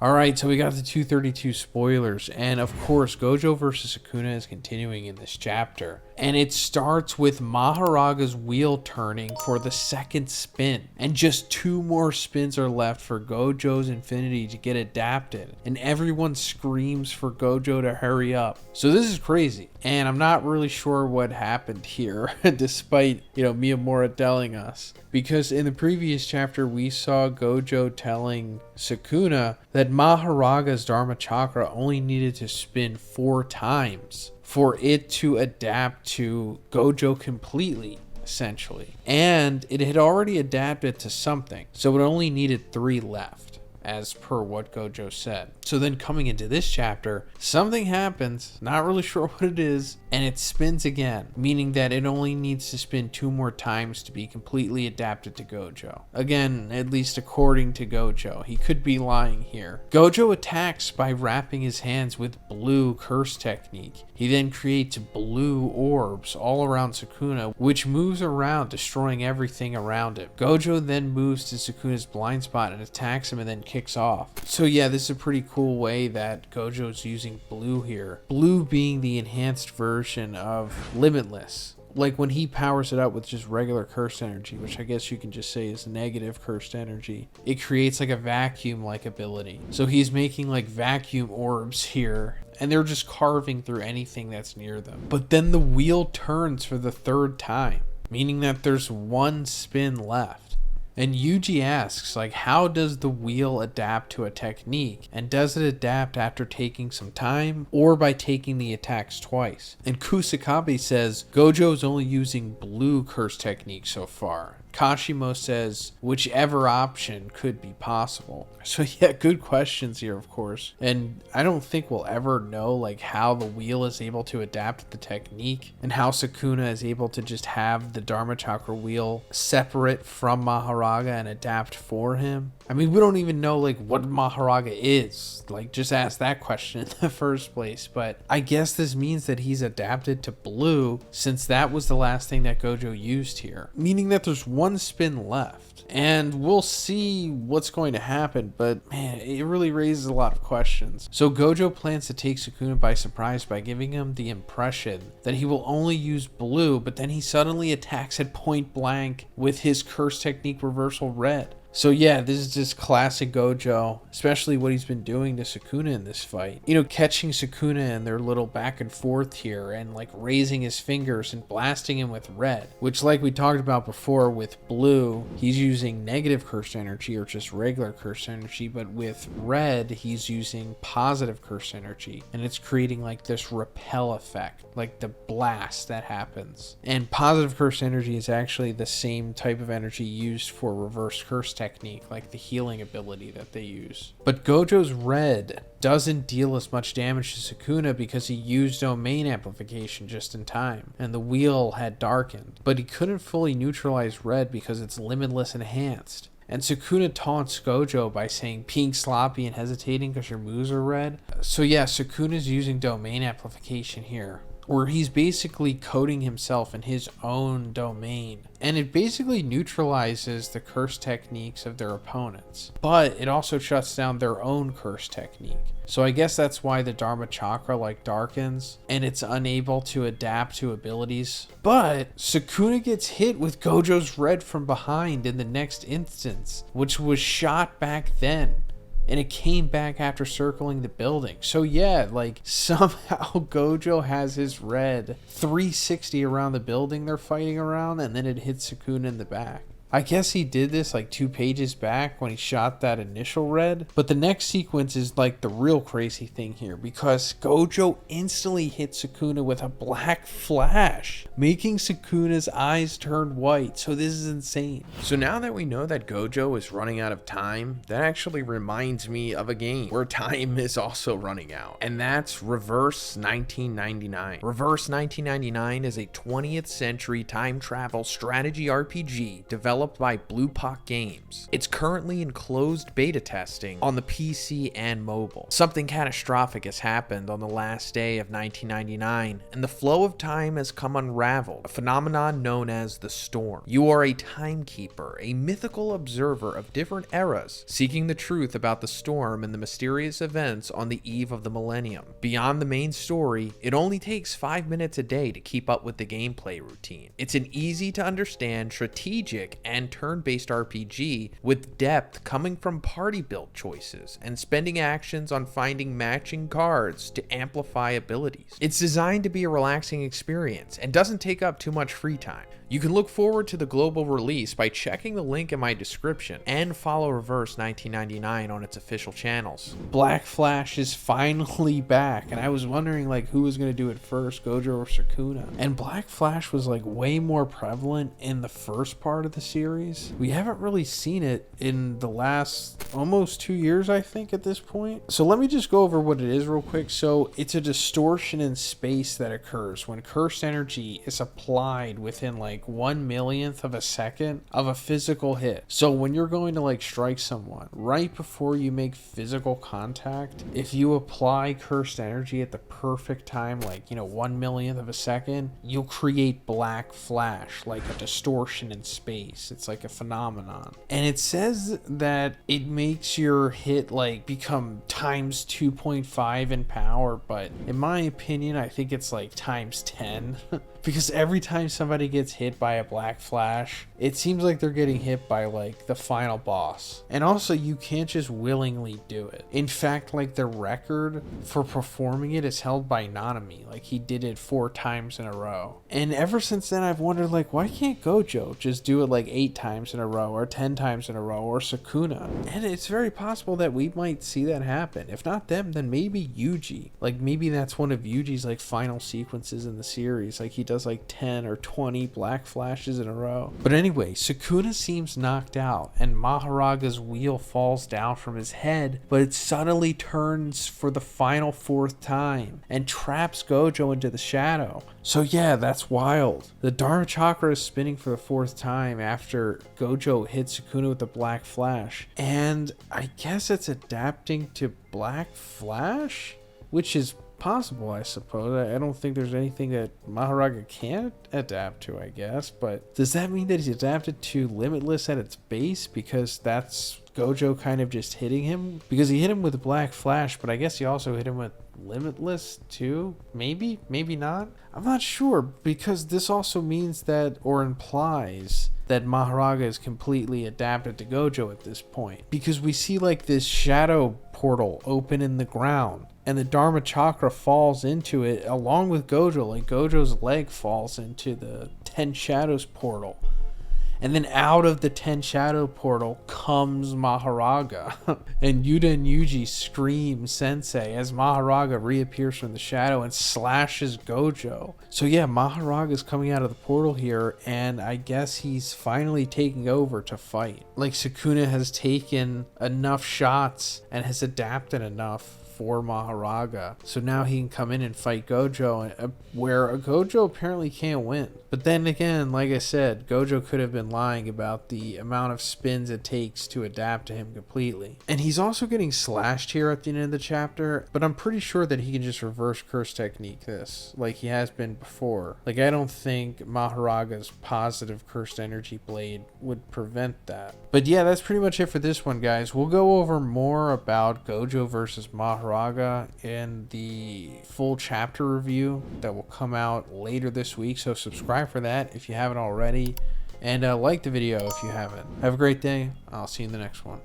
All right, so we got the 232 spoilers, and of course, Gojo versus Sukuna is continuing in this chapter. And it starts with Maharaga's wheel turning for the second spin. And just 2 more spins are left for Gojo's Infinity to get adapted. And everyone screams for Gojo to hurry up. So this is crazy. And I'm not really sure what happened here, despite, Miyamura telling us. Because in the previous chapter, we saw Gojo telling Sukuna that Maharaga's Dharma Chakra only needed to spin 4 times for it to adapt to Gojo completely, essentially. And it had already adapted to something, so it only needed 3 left, as per what Gojo said. So then coming into this chapter, something happens, not really sure what it is, and it spins again, meaning that it only needs to spin 2 more times to be completely adapted to Gojo. Again, at least according to Gojo. He could be lying here. Gojo attacks by wrapping his hands with blue curse technique. He then creates blue orbs all around Sukuna, which moves around, destroying everything around him. Gojo then moves to Sukuna's blind spot and attacks him and then kicks off. So yeah, this is a pretty cool way that Gojo's using blue here. Blue being the enhanced version of Limitless. Like when he powers it up with just regular cursed energy, which I guess you can just say is negative cursed energy, it creates like a vacuum-like ability. So he's making like vacuum orbs here, and they're just carving through anything that's near them. But then the wheel turns for the 3rd time, meaning that there's 1 spin left. And Yuji asks, how does the wheel adapt to a technique? And does it adapt after taking some time or by taking the attacks twice? And Kusakabe says, Gojo's only using blue curse technique so far. Kashimo says, whichever option could be possible. So yeah, good questions here, of course. And I don't think we'll ever know how the wheel is able to adapt the technique and how Sukuna is able to just have the Dharma Chakra wheel separate from Maharaga and adapt for him. I mean, we don't even know what Maharaga is. Just ask that question in the first place. But I guess this means that he's adapted to blue, since that was the last thing that Gojo used here. Meaning that there's 1 spin left. And we'll see what's going to happen, but man, it really raises a lot of questions. So Gojo plans to take Sukuna by surprise by giving him the impression that he will only use blue, but then he suddenly attacks at point blank with his curse technique reversal red. So yeah, this is just classic Gojo, especially what he's been doing to Sukuna in this fight. Catching Sukuna in their little back and forth here and raising his fingers and blasting him with red, which like we talked about before with blue, he's using negative cursed energy or just regular cursed energy, but with red, he's using positive cursed energy, and it's creating this repel effect, the blast that happens. And positive cursed energy is actually the same type of energy used for reverse curse technique, like the healing ability that they use. But Gojo's red doesn't deal as much damage to Sukuna because he used domain amplification just in time, and the wheel had darkened. But he couldn't fully neutralize red because it's limitless enhanced. And Sukuna taunts Gojo by saying being sloppy and hesitating because your moves are red. So yeah, Sukuna's using domain amplification here, where he's basically coding himself in his own domain. And it basically neutralizes the curse techniques of their opponents. But it also shuts down their own curse technique. So I guess that's why the Dharma Chakra darkens, and it's unable to adapt to abilities. But Sukuna gets hit with Gojo's red from behind in the next instance, which was shot back then. And it came back after circling the building. So yeah, somehow Gojo has his red 360 around the building they're fighting around, and then it hits Sukuna in the back. I guess he did this 2 pages back when he shot that initial red. But the next sequence is the real crazy thing here, because Gojo instantly hits Sukuna with a black flash, making Sukuna's eyes turn white. So this is insane. So now that we know that Gojo is running out of time, that actually reminds me of a game where time is also running out. And that's Reverse 1999. Reverse 1999 is a 20th century time travel strategy RPG developed developed by Bluepoch Games. It's currently in closed beta testing on the PC and mobile. Something catastrophic has happened on the last day of 1999, and the flow of time has come unraveled, a phenomenon known as the Storm. You are a timekeeper, a mythical observer of different eras, seeking the truth about the Storm and the mysterious events on the eve of the millennium. Beyond the main story, it only takes 5 minutes a day to keep up with the gameplay routine. It's an easy to understand, strategic, and turn-based RPG with depth coming from party build choices and spending actions on finding matching cards to amplify abilities. It's designed to be a relaxing experience and doesn't take up too much free time. You can look forward to the global release by checking the link in my description and follow Reverse 1999 on its official channels. Black Flash is finally back, and I was wondering like who was going to do it first, GOJO or Sukuna. And Black Flash was like way more prevalent in the first part of the series. We haven't really seen it in the last almost 2 years, I think, at this point. So let me just go over what it is real quick. So it's a distortion in space that occurs when cursed energy is applied within like 1/1,000,000th of a second of a physical hit. So when you're going to like strike someone, right before you make physical contact, if you apply cursed energy at the perfect time, like, you know, 1/1,000,000th of a second, you'll create Black Flash, like a distortion in space. It's like a phenomenon. And it says that it makes your hit like become times 2.5 in power, but in my opinion, I think it's like times 10. Because every time somebody gets hit by a Black Flash, it seems like they're getting hit by like the final boss. And also, you can't just willingly do it. In fact, like the record for performing it is held by Nanami. Like he did it 4 times in a row. And ever since then, I've wondered like, why can't GOJO just do it like 8 times in a row or 10 times in a row, or Sukuna? And it's very possible that we might see that happen. If not them, then maybe Yuji. Like maybe that's one of Yuji's like final sequences in the series. Like he does like 10 or 20 Black Flashes in a row. But anyway, Sukuna seems knocked out and Maharaga's wheel falls down from his head, but it suddenly turns for the final 4th time and traps GOJO into the shadow. So yeah, that's wild. The Dharma Chakra is spinning for the 4th time after GOJO hits Sukuna with the Black Flash. And I guess it's adapting to Black Flash, which is possible, I suppose. I don't think there's anything that Maharaga can't adapt to, I guess. But does that mean that he's adapted to Limitless at its base? Because that's GOJO kind of just hitting him? Because he hit him with Black Flash, but I guess he also hit him with Limitless too? Maybe? Maybe not? I'm not sure, because this also means that, or implies, that Maharaga is completely adapted to GOJO at this point. Because we see like this shadow portal open in the ground, and the Dharma Chakra falls into it along with GOJO. Like GOJO's leg falls into the 10 Shadows portal. And then out of the 10 Shadow portal comes Maharaga. And Yuta and Yuji scream Sensei as Maharaga reappears from the shadow and slashes GOJO. So yeah, Maharaga's coming out of the portal here, and I guess he's finally taking over to fight. Like Sukuna has taken enough shots and has adapted enough for Maharaga, so now he can come in and fight GOJO, where GOJO apparently can't win. But then again, like I said, GOJO could have been lying about the amount of spins it takes to adapt to him completely. And he's also getting slashed here at the end of the chapter, but I'm pretty sure that he can just reverse curse technique this, like he has been before. Like I don't think Maharaga's positive cursed energy blade would prevent that. But yeah, that's pretty much it for this one, guys. We'll go over more about GOJO versus Maharaga in the full chapter review that will come out later this week, so subscribe for that if you haven't already, and like the video if you haven't. Have a great day. I'll see you in the next one.